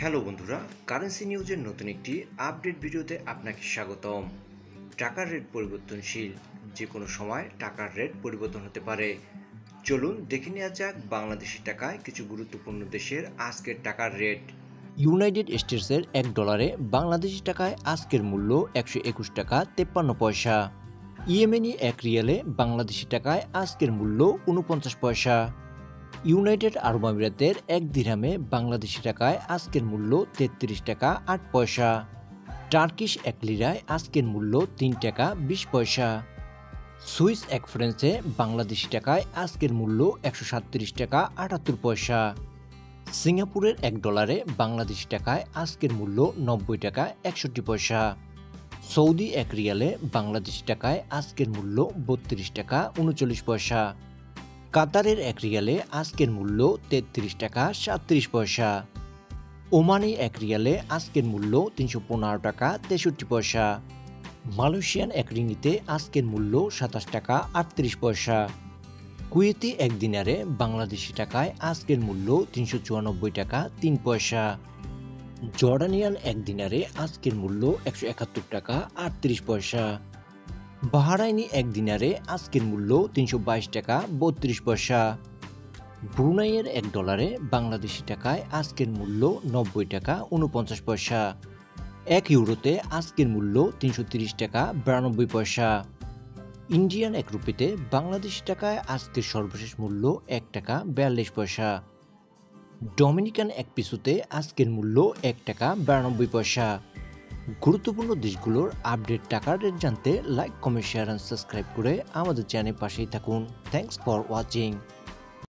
Hello বন্ধুরা, currency নিউজের নতুন একটি আপডেট ভিডিওতে আপনাকে স্বাগতম। টাকার রেট পরিবর্তনশীল, যে কোনো সময় টাকার রেট পরিবর্তন হতে পারে। চলুন দেখে নেওয়া যাক বাংলাদেশি টাকায় কিছু গুরুত্বপূর্ণ দেশের আজকের টাকার রেট। ইউনাইটেড স্টেটসের $1 বাংলাদেশি টাকায় আজকের মূল্য 121 টাকা 53 পয়সা। ইয়েমেনি এক রিয়ালে বাংলাদেশি টাকায় আজকের মূল্য 49 পয়সা। ইউনাইটেড আরব আমিরাতের এক দিরহামে বাংলাদেশি টাকায় আজকের মূল্য 33 টাকা 8 পয়সা। টার্কিশ এক লিরায় আজকের মূল্য 3 টাকা 20 পয়সা। সুইস এক ফ্রান্সে বাংলাদেশি টাকায় আজকের মূল্য 137 টাকা 78 পয়সা। সিঙ্গাপুরের $1 বাংলাদেশি টাকায় আজকের মূল্য 90 টাকা 61 পয়সা। সৌদি এক রিয়ালে বাংলাদেশি টাকায় আজকের মূল্য 32 টাকা 39 পয়সা। কাতারের এক রিয়ালে আজকের মূল্য 33 টাকা 37 পয়সা। ওমানি এক রিয়ালে আজকের মূল্য 315 টাকা 63 পয়সা। মালয়েশিয়ান এক রিঙ্গিতে আজকের মূল্য 27 টাকা 38 পয়সা। কুয়েতি এক দিনারে বাংলাদেশি টাকায় আজকের মূল্য 394 টাকা 3 পয়সা। জর্ডানিয়ান এক দিনারে আজকের মূল্য 171 টাকা 38 পয়সা। বাহরাইনি এক দিনারে আজকের মূল্য 322 টাকা 32 পয়সা। ব্রুনাইয়ের $1 বাংলাদেশি টাকায় আজকের মূল্য 90 টাকা 49 পয়সা। 1 ইউরোতে আজকের মূল্য 330 টাকা 92 পয়সা। ইন্ডিয়ান এক রুপিতে বাংলাদেশি টাকায় আজকের সর্বশেষ মূল্য 1 টাকা 42 পয়সা। ডমিনিকান এক পিসোতে আজকের মূল্য 1 টাকা 92 পয়সা। গুরুত্বপূর্ণ দেশগুলোর আপডেট টাকার রেট জানতে like, comment, share and subscribe করে আমাদের চ্যানেল পাশেই থাকুন। Thanks for watching.